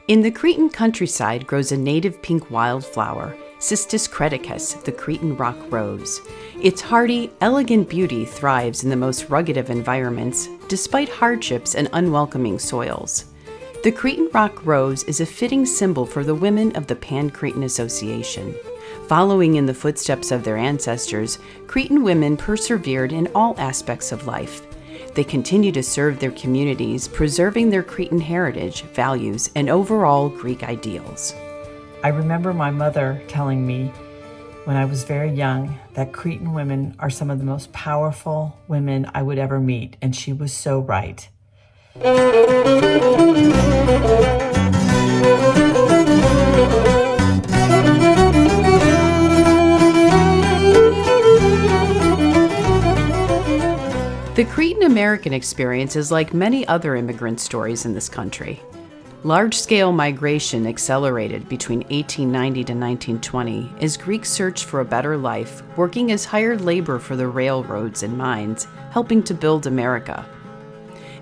In the Cretan countryside grows a native pink wildflower, Cistus creticus, the Cretan rock rose. Its hardy, elegant beauty thrives in the most rugged of environments, despite hardships and unwelcoming soils. The Cretan rock rose is a fitting symbol for the women of the Pan-Cretan Association. Following in the footsteps of their ancestors, Cretan women persevered in all aspects of life. They continue to serve their communities, preserving their Cretan heritage, values, and overall Greek ideals. I remember my mother telling me when I was very young that Cretan women are some of the most powerful women I would ever meet, and she was so right. The Cretan American experience is like many other immigrant stories in this country. Large-scale migration accelerated between 1890 to 1920 as Greeks searched for a better life, working as hired labor for the railroads and mines, helping to build America.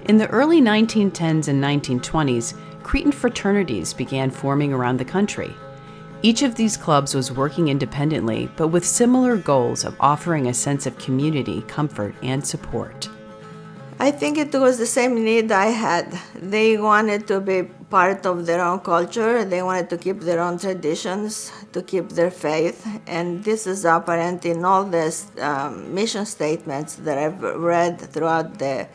In the early 1910s and 1920s, Cretan fraternities began forming around the country. Each of these clubs was working independently, but with similar goals of offering a sense of community, comfort, and support. I think it was the same need I had. They wanted to be part of their own culture. They wanted to keep their own traditions, to keep their faith. And this is apparent in all these mission statements that I've read throughout the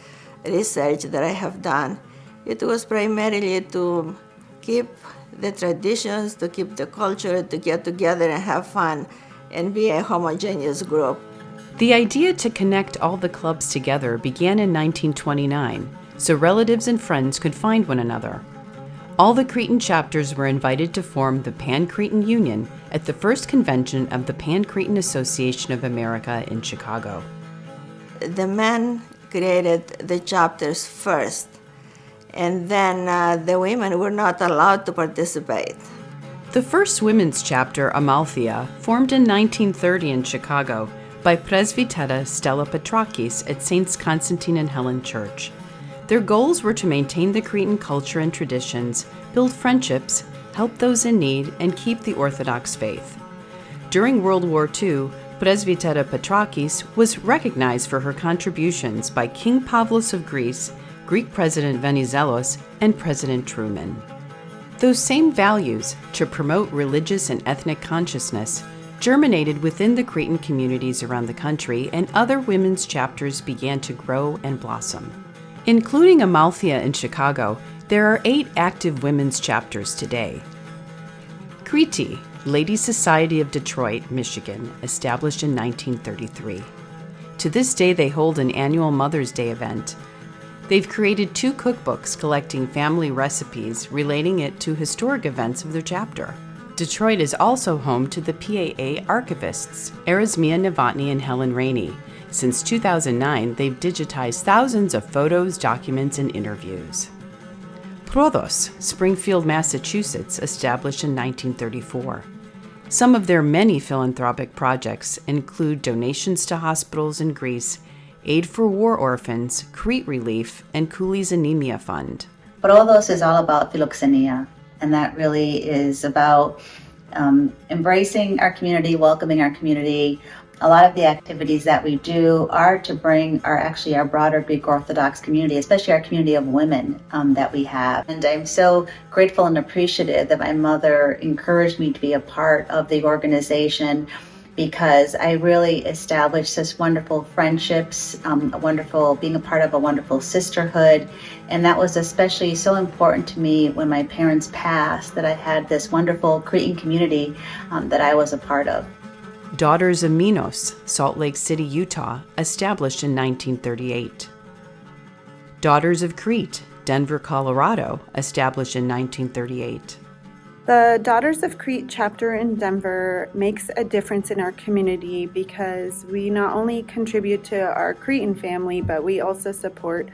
research that I have done. It was primarily to keep the traditions, to keep the culture, to get together and have fun and be a homogeneous group. The idea to connect all the clubs together began in 1929, so relatives and friends could find one another. All the Cretan chapters were invited to form the Pan-Cretan Union at the first convention of the Pan-Cretan Association of America in Chicago. The men created the chapters first, and then the women were not allowed to participate. The first women's chapter, Amalthea, formed in 1930 in Chicago by Presbytera Stella Petrakis at Saints Constantine and Helen Church. Their goals were to maintain the Cretan culture and traditions, build friendships, help those in need, and keep the Orthodox faith. During World War II, Presbytera Petrakis was recognized for her contributions by King Pavlos of Greece, Greek President Venizelos, and President Truman. Those same values, to promote religious and ethnic consciousness, germinated within the Cretan communities around the country, and other women's chapters began to grow and blossom. Including Amalthea in Chicago, there are 8 active women's chapters today. Creti, Ladies Society of Detroit, Michigan, established in 1933. To this day, they hold an annual Mother's Day event. They've created 2 cookbooks collecting family recipes, relating it to historic events of their chapter. Detroit is also home to the PAA archivists, Erasmia Novotny and Helen Rainey. Since 2009, they've digitized thousands of photos, documents, and interviews. Prodos, Springfield, Massachusetts, established in 1934. Some of their many philanthropic projects include donations to hospitals in Greece, aid for war orphans, Crete Relief, and Cooley's Anemia Fund. Prodos is all about philoxenia. And that really is about embracing our community, welcoming our community. A lot of the activities that we do are to bring our broader Greek Orthodox community, especially our community of women that we have. And I'm so grateful and appreciative that my mother encouraged me to be a part of the organization, because I really established such wonderful friendships, being a part of a wonderful sisterhood. And that was especially so important to me when my parents passed, that I had this wonderful Cretan community that I was a part of. Daughters of Minos, Salt Lake City, Utah, established in 1938. Daughters of Crete, Denver, Colorado, established in 1938. The Daughters of Crete chapter in Denver makes a difference in our community because we not only contribute to our Cretan family, but we also support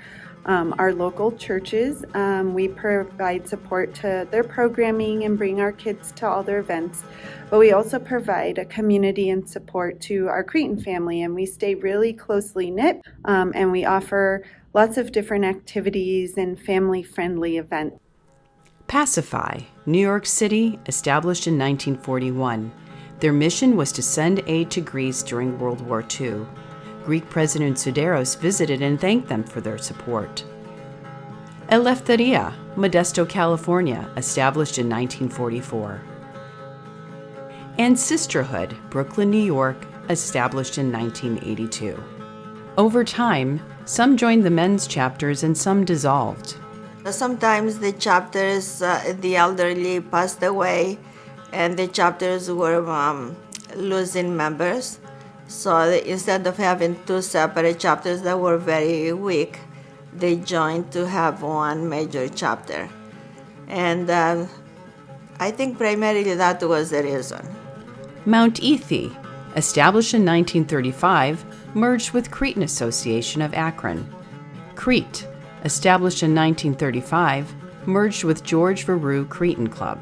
our local churches. We provide support to their programming and bring our kids to all their events, but we also provide a community and support to our Cretan family, and we stay really closely knit, and we offer lots of different activities and family-friendly events. Pacify, New York City, established in 1941. Their mission was to send aid to Greece during World War II. Greek President Sideros visited and thanked them for their support. Eleftheria, Modesto, California, established in 1944. And Sisterhood, Brooklyn, New York, established in 1982. Over time, some joined the men's chapters and some dissolved. Sometimes the chapters, the elderly passed away, and the chapters were losing members. So instead of having two separate chapters that were very weak, they joined to have one major chapter. And I think primarily that was the reason. Mount Ethi, established in 1935, merged with Cretan Association of Akron. Crete, established in 1935, merged with George Veru Cretan Club.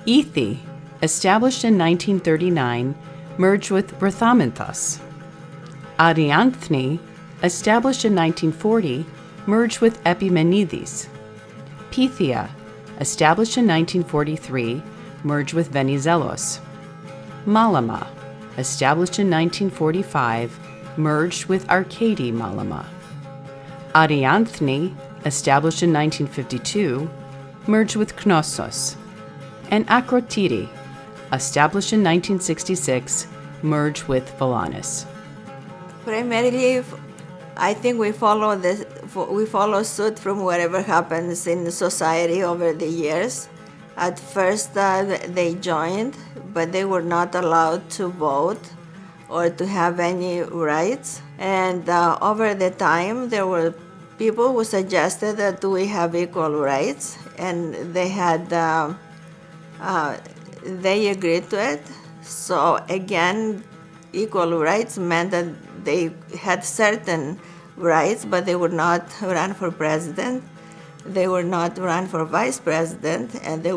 Ethi, established in 1939, merged with Brathaminthus. Arianthni, established in 1940, merged with Epimenides. Pythia, established in 1943, merged with Venizelos. Malama, established in 1945, merged with Arcadi Malama. Arianthni, established in 1952, merged with Knossos. And Akrotiri, established in 1966, merged with Valanis. Primarily, I think we follow suit from whatever happens in society over the years. At first, they joined, but they were not allowed to vote or to have any rights. And over the time, there were people who suggested that we have equal rights, and they agreed to it. So again, equal rights meant that they had certain rights, but they would not run for president. They would not run for vice president, and they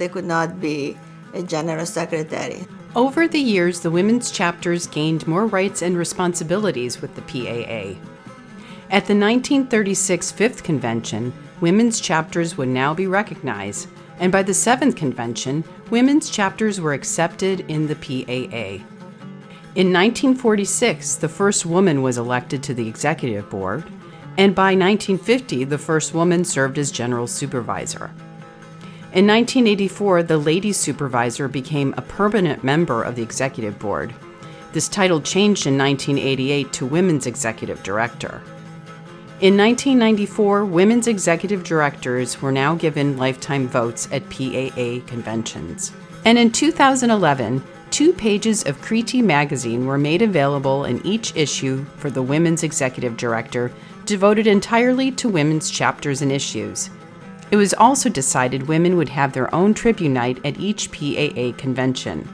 could not be a general secretary. Over the years, the women's chapters gained more rights and responsibilities with the PAA. At the 1936 Fifth Convention, women's chapters would now be recognized, and by the Seventh Convention, women's chapters were accepted in the PAA. In 1946, the first woman was elected to the executive board, and by 1950, the first woman served as general supervisor. In 1984, the lady supervisor became a permanent member of the executive board. This title changed in 1988 to women's executive director. In 1994, women's executive directors were now given lifetime votes at PAA conventions. And in 2011, 2 pages of Cretan magazine were made available in each issue for the women's executive director, devoted entirely to women's chapters and issues. It was also decided women would have their own tribune night at each PAA convention.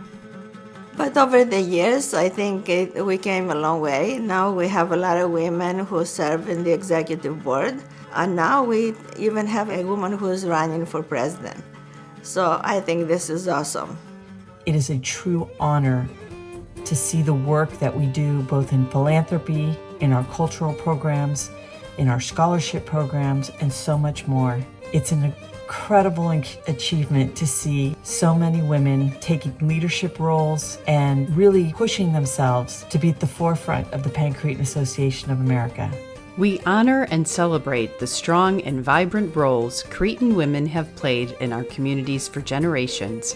But over the years, I think we came a long way. Now we have a lot of women who serve in the executive board, and now we even have a woman who is running for president. So I think this is awesome. It is a true honor to see the work that we do both in philanthropy, in our cultural programs, in our scholarship programs, and so much more. It's an incredible achievement to see so many women taking leadership roles and really pushing themselves to be at the forefront of the Pan-Cretan Association of America. We honor and celebrate the strong and vibrant roles Cretan women have played in our communities for generations,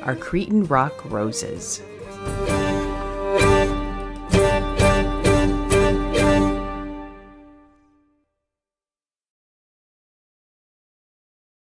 our Cretan Rock Roses.